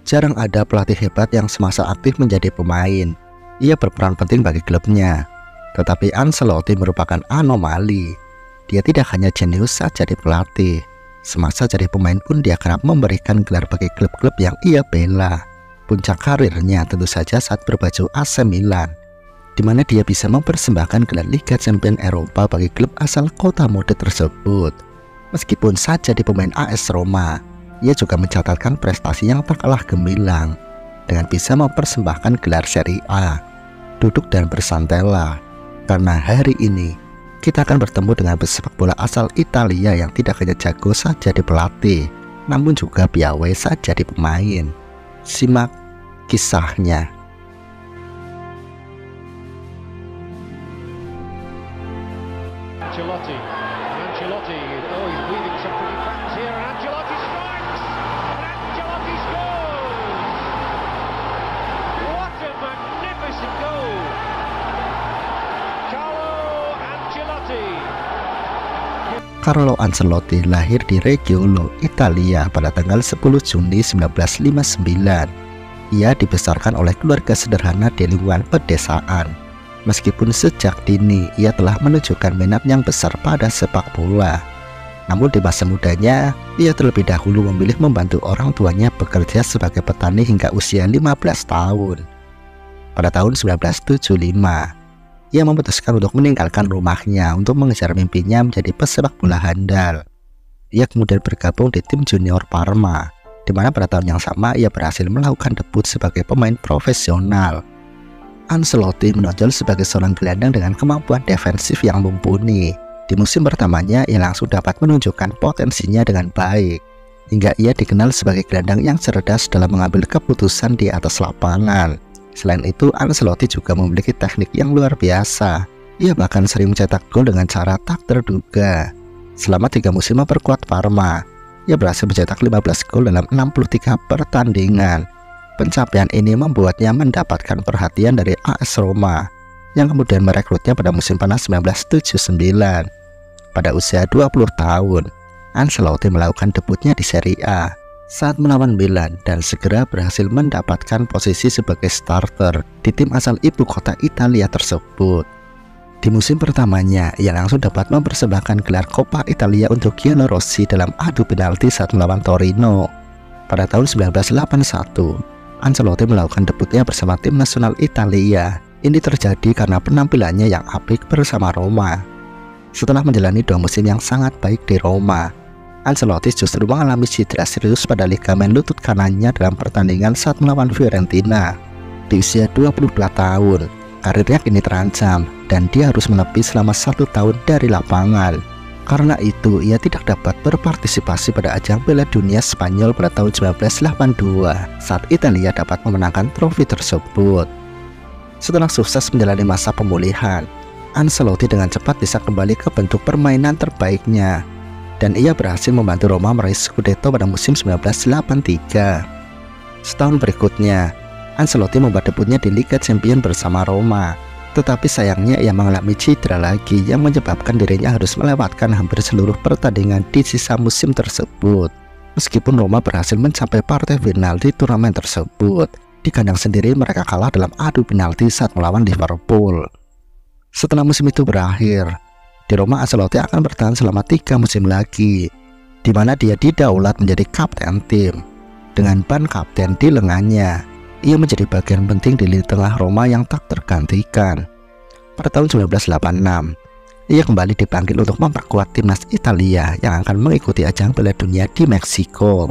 Jarang ada pelatih hebat yang semasa aktif menjadi pemain. Ia berperan penting bagi klubnya. Tetapi Ancelotti merupakan anomali. Dia tidak hanya jenius saat jadi pelatih. Semasa jadi pemain pun dia kerap memberikan gelar bagi klub-klub yang ia bela. Puncak karirnya tentu saja saat berbaju AC Milan, di mana dia bisa mempersembahkan gelar Liga Champions Eropa bagi klub asal kota mode tersebut. Meskipun saat jadi pemain AS Roma, ia juga mencatatkan prestasi yang tak kalah gemilang dengan bisa mempersembahkan gelar Serie A. Duduk dan bersantailah, karena hari ini kita akan bertemu dengan pesepak bola asal Italia yang tidak hanya jago saat jadi pelatih, namun juga piawai saat jadi pemain. Simak kisahnya. Ancelotti, oh, he's weaving some pretty patterns here, and Ancelotti strikes, and Ancelotti scores! What a magnificent goal! Carlo Ancelotti lahir di Reggiolo, Italia pada tanggal 10 Juni 1959. Ia dibesarkan oleh keluarga sederhana di lingkungan pedesaan. Meskipun sejak dini ia telah menunjukkan minat yang besar pada sepak bola, namun di masa mudanya ia terlebih dahulu memilih membantu orang tuanya bekerja sebagai petani hingga usia 15 tahun. Pada tahun 1975, ia memutuskan untuk meninggalkan rumahnya untuk mengejar mimpinya menjadi pesepak bola handal. Ia kemudian bergabung di tim junior Parma, di mana pada tahun yang sama ia berhasil melakukan debut sebagai pemain profesional. Ancelotti menonjol sebagai seorang gelandang dengan kemampuan defensif yang mumpuni. Di musim pertamanya ia langsung dapat menunjukkan potensinya dengan baik, hingga ia dikenal sebagai gelandang yang cerdas dalam mengambil keputusan di atas lapangan. Selain itu, Ancelotti juga memiliki teknik yang luar biasa. Ia bahkan sering mencetak gol dengan cara tak terduga. Selama 3 musim memperkuat Parma, ia berhasil mencetak 15 gol dalam 63 pertandingan. Pencapaian ini membuatnya mendapatkan perhatian dari AS Roma, yang kemudian merekrutnya pada musim panas 1979. Pada usia 20 tahun, Ancelotti melakukan debutnya di Serie A saat melawan Milan dan segera berhasil mendapatkan posisi sebagai starter di tim asal ibu kota Italia tersebut. Di musim pertamanya, ia langsung dapat mempersembahkan gelar Coppa Italia untuk Giallorossi dalam adu penalti saat melawan Torino. Pada tahun 1981, Ancelotti melakukan debutnya bersama tim nasional Italia. Ini terjadi karena penampilannya yang apik bersama Roma. Setelah menjalani 2 musim yang sangat baik di Roma, Ancelotti justru mengalami cedera serius pada ligamen lutut kanannya dalam pertandingan saat melawan Fiorentina. Di usia 22 tahun, karirnya kini terancam dan dia harus menepi selama 1 tahun dari lapangan. Karena itu, ia tidak dapat berpartisipasi pada ajang Piala Dunia Spanyol pada tahun 1982 saat Italia dapat memenangkan trofi tersebut. Setelah sukses menjalani masa pemulihan, Ancelotti dengan cepat bisa kembali ke bentuk permainan terbaiknya, dan ia berhasil membantu Roma meraih Scudetto pada musim 1983. Setahun berikutnya, Ancelotti membuat debutnya di Liga Champions bersama Roma. Tetapi sayangnya ia mengalami cedera lagi yang menyebabkan dirinya harus melewatkan hampir seluruh pertandingan di sisa musim tersebut. Meskipun Roma berhasil mencapai partai final di turnamen tersebut, di kandang sendiri mereka kalah dalam adu penalti saat melawan Liverpool. Setelah musim itu berakhir, di Roma Ancelotti akan bertahan selama 3 musim lagi, di mana dia didaulat menjadi kapten tim. Dengan ban kapten di lengannya, ia menjadi bagian penting di lini tengah Roma yang tak tergantikan. Pada tahun 1986, ia kembali dipanggil untuk memperkuat timnas Italia yang akan mengikuti ajang Piala Dunia di Meksiko.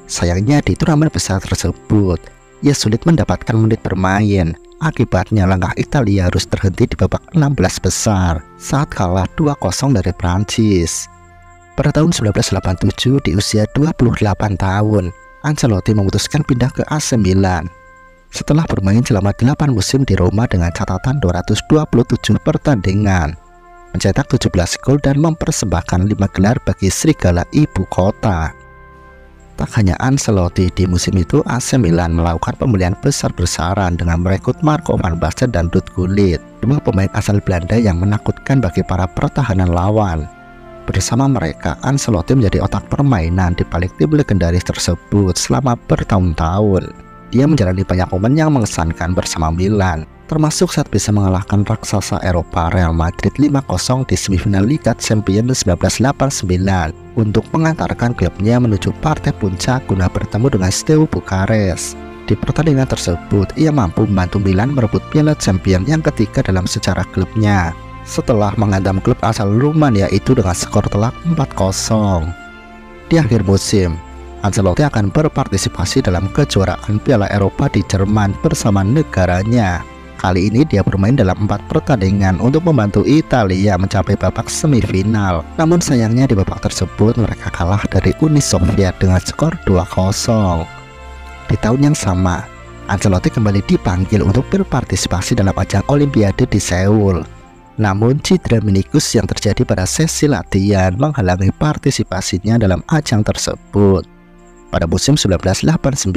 Sayangnya di turnamen besar tersebut, ia sulit mendapatkan menit bermain. Akibatnya langkah Italia harus terhenti di babak 16 besar saat kalah 2-0 dari Prancis. Pada tahun 1987, di usia 28 tahun, Ancelotti memutuskan pindah ke AC Milan. Setelah bermain selama 8 musim di Roma dengan catatan 227 pertandingan, mencetak 17 gol dan mempersembahkan 5 gelar bagi Serigala Ibu Kota. Tak hanya Ancelotti, di musim itu AC Milan melakukan pembelian besar-besaran dengan merekrut Marco van Basten dan Ruud Gullit, 2 pemain asal Belanda yang menakutkan bagi para pertahanan lawan. Bersama mereka, Ancelotti menjadi otak permainan di balik tim legendaris tersebut selama bertahun-tahun. Dia menjalani banyak momen yang mengesankan bersama Milan, termasuk saat bisa mengalahkan raksasa Eropa Real Madrid 5-0 di semifinal Liga Champions 1989 untuk mengantarkan klubnya menuju partai puncak guna bertemu dengan Steaua Bukares. Di pertandingan tersebut, ia mampu membantu Milan merebut Piala Champions yang ketiga dalam sejarah klubnya, setelah menghantam klub asal Rumania itu dengan skor telak 4-0. Di akhir musim, Ancelotti akan berpartisipasi dalam kejuaraan Piala Eropa di Jerman bersama negaranya. Kali ini dia bermain dalam 4 pertandingan untuk membantu Italia mencapai babak semifinal. Namun sayangnya di babak tersebut mereka kalah dari Uni Soviet dengan skor 2-0. Di tahun yang sama, Ancelotti kembali dipanggil untuk berpartisipasi dalam ajang Olimpiade di Seoul. Namun cedera meniskus yang terjadi pada sesi latihan menghalangi partisipasinya dalam ajang tersebut. Pada musim 1989,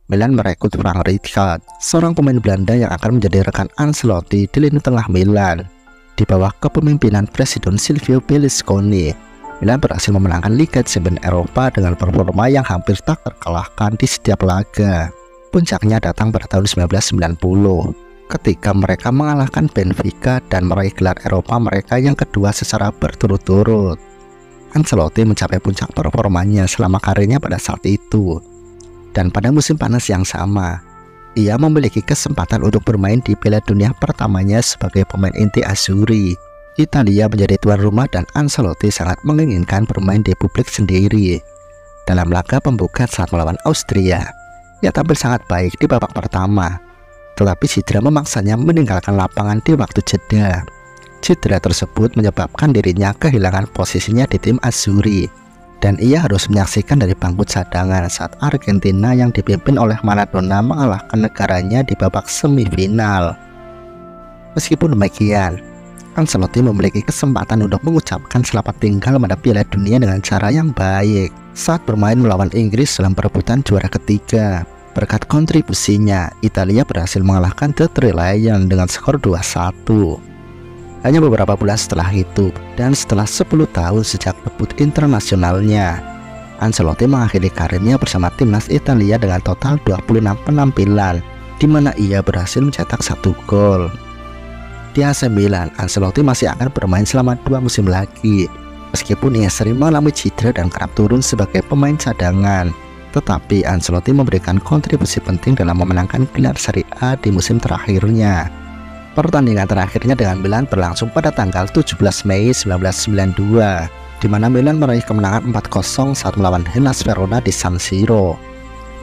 Milan merekrut Frank Rijkaard, seorang pemain Belanda yang akan menjadi rekan Ancelotti di lini tengah Milan. Di bawah kepemimpinan Presiden Silvio Berlusconi, Milan berhasil memenangkan Liga Champions Eropa dengan performa yang hampir tak terkalahkan di setiap laga. Puncaknya datang pada tahun 1990, ketika mereka mengalahkan Benfica dan meraih gelar Eropa mereka yang kedua secara berturut-turut. Ancelotti mencapai puncak performanya selama karirnya pada saat itu. Dan pada musim panas yang sama, ia memiliki kesempatan untuk bermain di Piala Dunia pertamanya sebagai pemain inti Azzurri. Italia menjadi tuan rumah dan Ancelotti sangat menginginkan bermain di publik sendiri. Dalam laga pembuka saat melawan Austria, ia tampil sangat baik di babak pertama, tetapi cedera memaksanya meninggalkan lapangan di waktu jeda. Cedera tersebut menyebabkan dirinya kehilangan posisinya di tim Azzurri, dan ia harus menyaksikan dari bangku cadangan saat Argentina yang dipimpin oleh Maradona mengalahkan negaranya di babak semifinal. Meskipun demikian, Ancelotti memiliki kesempatan untuk mengucapkan selamat tinggal pada Piala Dunia dengan cara yang baik saat bermain melawan Inggris dalam perebutan juara ketiga. Berkat kontribusinya, Italia berhasil mengalahkan The Three Lions dengan skor 2-1. Hanya beberapa bulan setelah itu, dan setelah 10 tahun sejak debut internasionalnya, Ancelotti mengakhiri karirnya bersama timnas Italia dengan total 26 penampilan, di mana ia berhasil mencetak 1 gol. Di AC Milan, Ancelotti masih akan bermain selama 2 musim lagi. Meskipun ia sering mengalami cedera dan kerap turun sebagai pemain cadangan, tetapi Ancelotti memberikan kontribusi penting dalam memenangkan gelar Serie A di musim terakhirnya. Pertandingan terakhirnya dengan Milan berlangsung pada tanggal 17 Mei 1992, di mana Milan meraih kemenangan 4-0 saat melawan Hellas Verona di San Siro.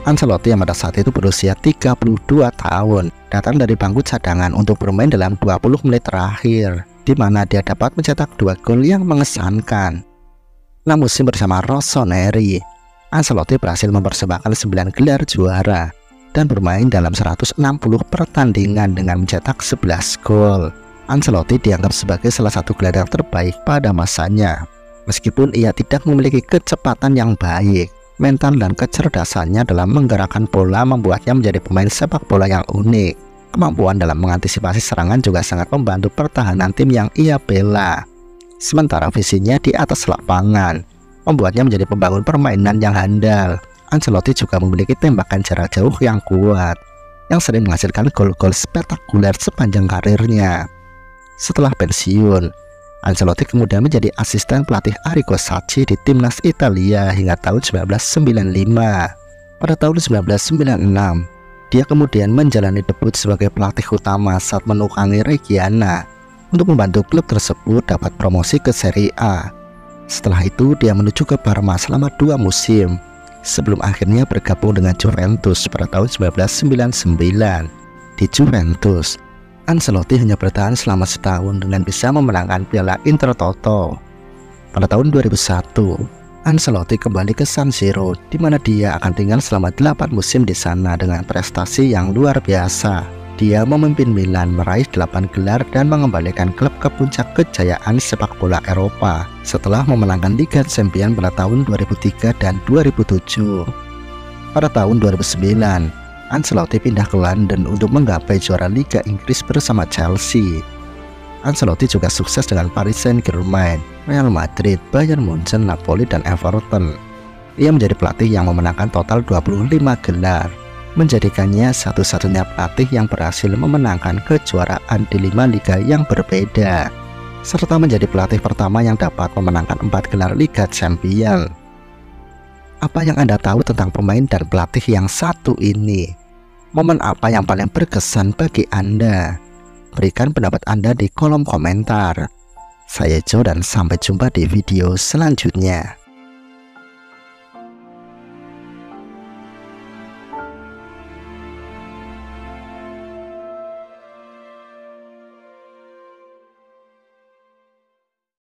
Ancelotti yang pada saat itu berusia 32 tahun datang dari bangku cadangan untuk bermain dalam 20 menit terakhir, di mana dia dapat mencetak 2 gol yang mengesankan. Dalam musim bersama Rossoneri, Ancelotti berhasil mempersembahkan 9 gelar juara dan bermain dalam 160 pertandingan dengan mencetak 11 gol. Ancelotti dianggap sebagai salah satu gelandang terbaik pada masanya. Meskipun ia tidak memiliki kecepatan yang baik, mental dan kecerdasannya dalam menggerakkan bola membuatnya menjadi pemain sepak bola yang unik. Kemampuan dalam mengantisipasi serangan juga sangat membantu pertahanan tim yang ia bela. Sementara visinya di atas lapangan membuatnya menjadi pembangun permainan yang handal. Ancelotti juga memiliki tembakan jarak jauh yang kuat, yang sering menghasilkan gol-gol spektakuler sepanjang karirnya. Setelah pensiun, Ancelotti kemudian menjadi asisten pelatih Arrigo Sacchi di timnas Italia hingga tahun 1995. Pada tahun 1996, dia kemudian menjalani debut sebagai pelatih utama saat menukangi Reggiana untuk membantu klub tersebut dapat promosi ke Serie A. Setelah itu, dia menuju ke Parma selama 2 musim, sebelum akhirnya bergabung dengan Juventus pada tahun 1999. Di Juventus, Ancelotti hanya bertahan selama setahun dengan bisa memenangkan Piala Intertoto. Pada tahun 2001, Ancelotti kembali ke San Siro, di mana dia akan tinggal selama 8 musim di sana dengan prestasi yang luar biasa. Dia memimpin Milan meraih 8 gelar dan mengembalikan klub ke puncak kejayaan sepak bola Eropa setelah memenangkan Liga Champions pada tahun 2003 dan 2007. Pada tahun 2009, Ancelotti pindah ke London untuk menggapai juara Liga Inggris bersama Chelsea. Ancelotti juga sukses dengan Paris Saint-Germain Real Madrid, Bayern Munchen, Napoli, dan Everton. Ia menjadi pelatih yang memenangkan total 25 gelar, menjadikannya satu-satunya pelatih yang berhasil memenangkan kejuaraan di 5 liga yang berbeda, serta menjadi pelatih pertama yang dapat memenangkan 4 gelar Liga Champions. Apa yang Anda tahu tentang pemain dan pelatih yang satu ini? Momen apa yang paling berkesan bagi Anda? Berikan pendapat Anda di kolom komentar. Saya Joe dan sampai jumpa di video selanjutnya.